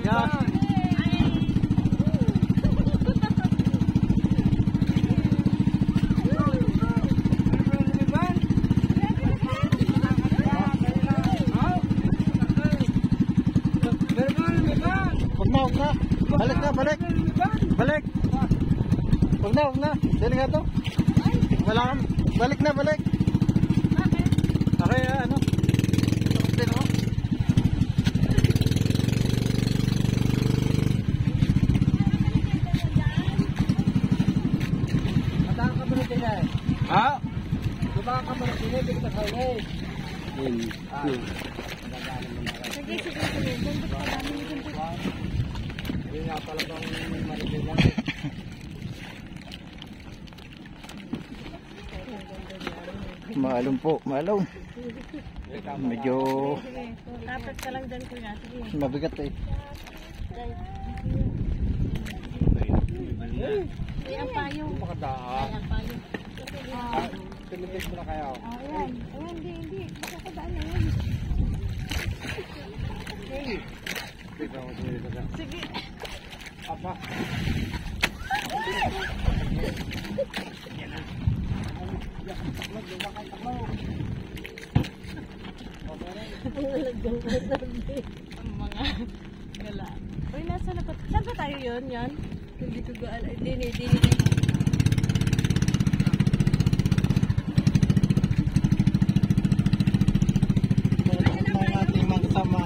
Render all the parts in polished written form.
Yeah. Huwag na. Balik na, balik. Balik. Huwag na. Dali nga to. Wala kang. Balik na, balik. Okay, ano? Din mo. Matang ka muna din eh. Ha? Diba ka muna din eh, bigit na kayo eh. Sige. Bundok pa dami ni bundok. Hindi nga talagang maritin lang. Maalong po, maalong. Medyo Tapos ka lang dyan kuya. Sige. mabigat eh. Ay, ang payong. Makadaan. Ay, ang payong. Pinipis mo na kayo. Ayan. Ayan, hindi. Makakadaan na yun. Sige. Apa? Ang mga gala. Uy, nasa na pa? Saan ba tayo yun? Yan? Hindi ko gaala. Dini. Mga ating mga kasama.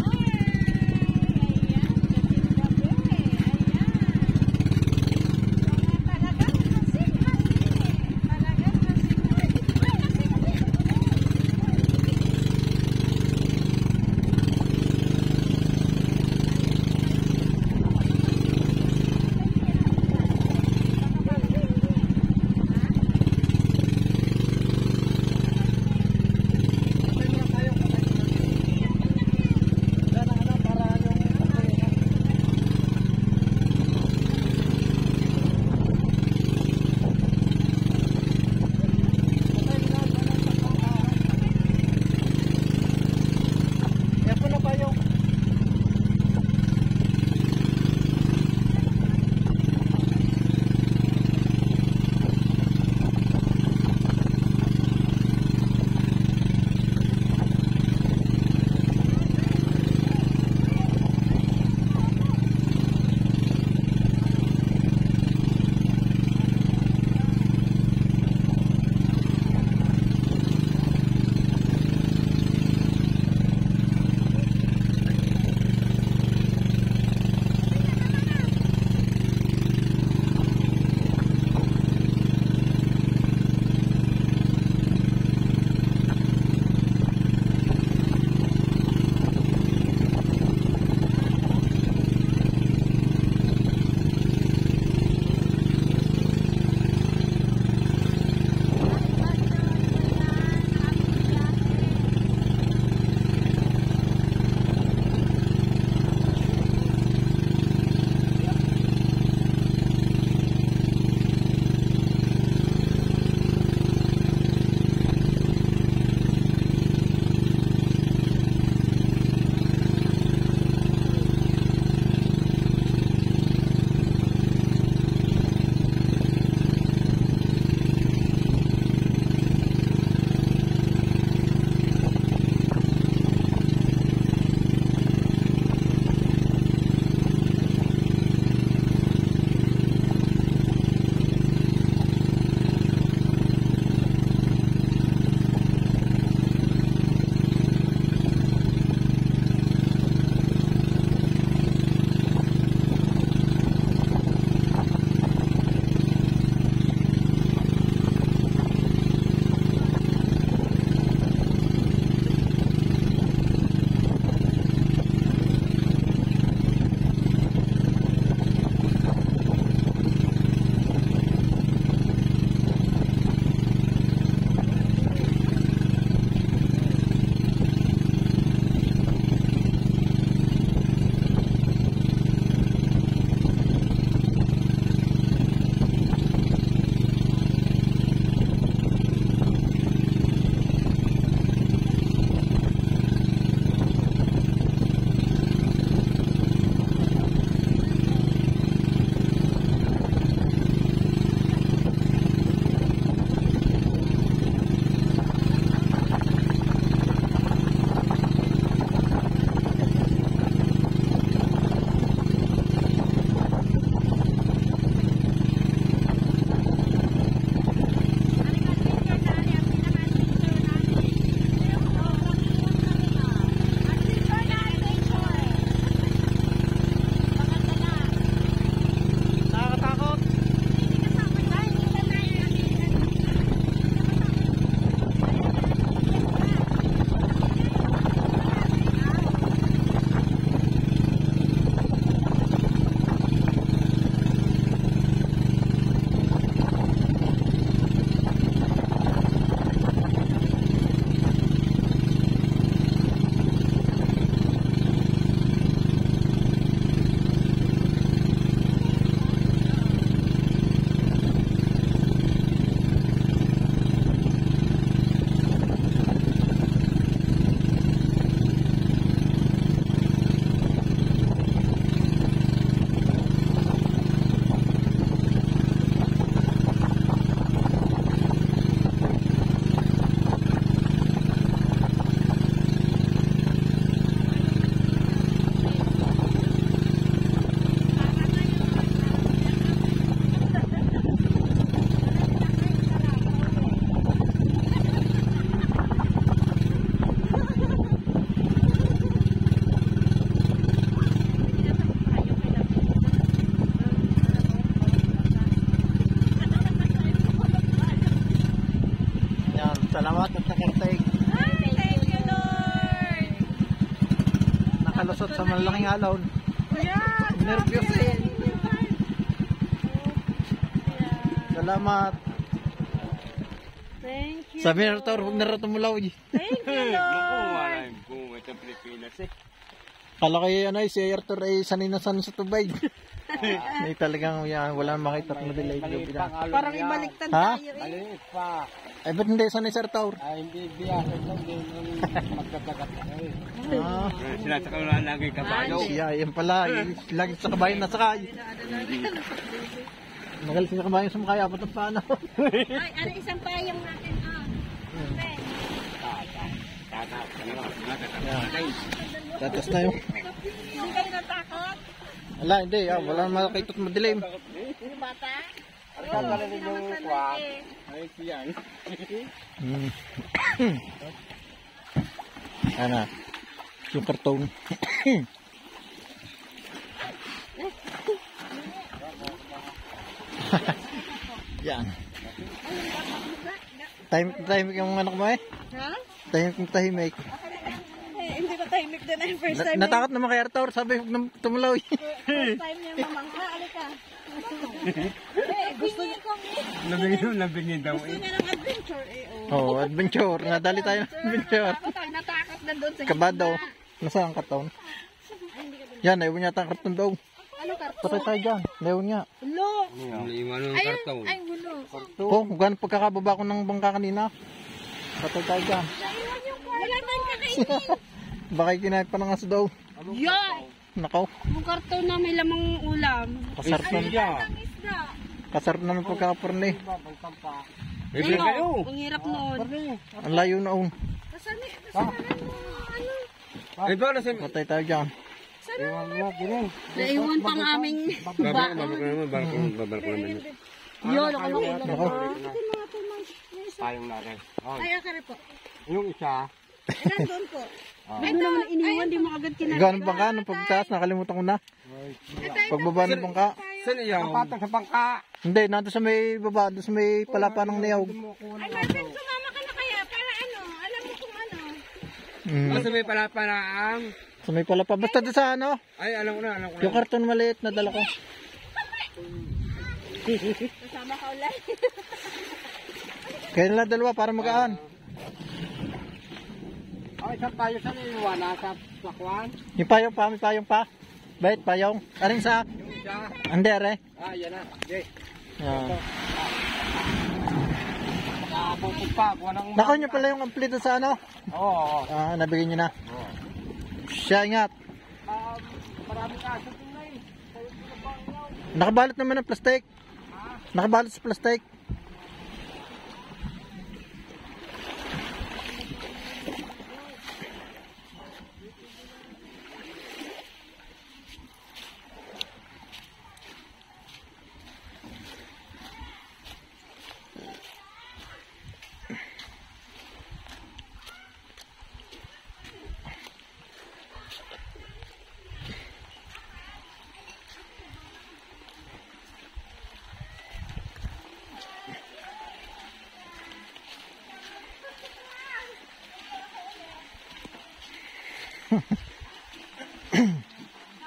Salamat at nakartay. Thank you, Lord. Nakalusot sa malaking alon. Yeah. Nervyos eh. Salamat. Thank you. Sabi na ito, huwag na rin tumulaw. Thank you, Lord. Kung ito Pilipinas eh. Kala kayo yan ay, si Arthur ay sanay na sanay sa tubig. Ay talagang yan, wala makita at madelay. Parang ibaliktad Ha? tayo eh. Maliit pa. Ay ba't hindi sanay sa Arthur? Ay, hindi biya. Ito, hindi magkatagat ako eh. Ah, Sinasaka mo na lagi kabayo. siya, yan pala. Lagi sa kabayan na sakay. Magaling sa kabayan sumakay, apat ang paano. Ay, ano isang payang natin ah. Tatas na yung... Hindi kayo natakot? Wala, hindi. Wala makita at madilim. Yung bata? Kagala rin yung kwak. Ay, siyan. Ano? Yung karton. Yan. Tahimik yung anak mo eh. Ha? Tahimik. Hindi ko tahimik din ay first time. Natakot naman kay Arthur. Sabi, huwag na tumulaw. First time niya mamangha. Alika. Gusto niya kong Nabingin daw gusto eh. niya ng adventure eh. Oh. Oh, adventure. Nadali tayo ng adventure. Ako tayo natakot na doon sa Kabado. Nasaan ang karton? Yan, naiwan yata ang karton daw. Ano karton? Patay tayo dyan. Naiwan niya. Lo. Iwan ng Ayun. karton. Ay, gulo. Oh, kung gano'ng pagkakababa ko ng bangka kanina. Patay tayo dyan. Naiwan yung karton. Wala tayong kakainin. Baka kinain pa ng aso daw. Yan. Nakaw. Yung karton na may lamang ulam. Kasarap na. Ang isda. Kasarap na ng pagkakaporne. Bibili kayo. Ang hirap noon. Ang layo na un. Kasanin mo. Ano? Ito na sa... Patay tayo dyan. Iwan mo, gini. Naiwan pang aming Babalik naman, babalik naman. Yun, ako lang. Nakaw. Tayong natin. Ay, akare po. Yung isa, Ilan doon po? Ay, naman iniwan, di mo agad kinakain. Gano'ng bangka? Nung pagtaas, nakalimutan ko na. Pagbaba ng bangka. saan iyaw? Kapatang sa bangka. Hindi, nandun sa may baba, doon sa may palapa ng niyawg. Ay, Marvin, sumama ka na kaya para ano, alam mo kung ano. Kasi may palapanaang. Sa may palapa. Basta doon sa ano, Ay, alam ko na, alam ko na. yung karton maliit na dala ko. Kasama ka ulit. Kaya nila dalawa para magaan. Ay, isang tayo saan iwan? Nasa sakwan? Yung payong pa, may payong pa. Bait, payong. Aring sa, Yung isa. andere. Ah, yan na. Okay. Yan. Nakabukod pa. Walang... Nakaw nyo pala yung amplito sa ano. Oo. Ah, nabigyan nyo na. Siya, ingat. Marami ka. Sa tunay. Nakabalot naman ng plastic. Nakabalot sa plastic.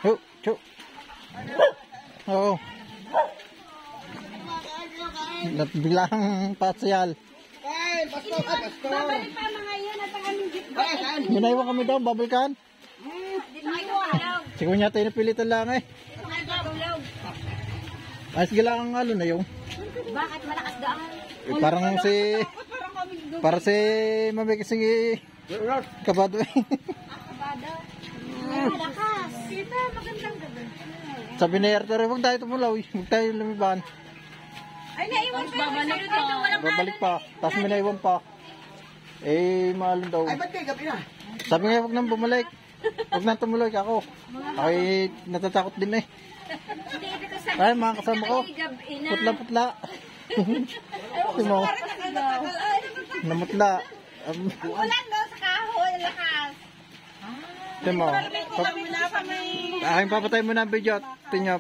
Oh, chu. Oo. Biglang pasyal. Babalik pa mga yun at ang aming jeep. Minaiwan kami daw, babalikan. Di na kayo alaw. Siguro niya tayo napilitan lang eh. Ay, sige lang ang alon na yung. Bakit malakas daan? Parang si... Para si Mami kasi kabado eh. Kabado. Malakas. Kita, magandang gabi. Sabi ni Arthur, huwag tayo tumulaw eh. Huwag tayo lumiban. Ay, naiwan pa. Babalik pa. Babalik pa. Tapos may naiwan pa. Eh, maalon daw. Ay, ba't kayo gabi na? Sabi nga, huwag nang bumalik. Huwag nang tumuloy ako. Ay, natatakot din eh. Hindi, dito sa Ay, mga kasama ko. gabi na. Putla-putla. Sino? Namutla. Ulan daw sa kahoy, lakas. Sino? Kami na pa may... Aking papatay mo na ang video. Tingnan.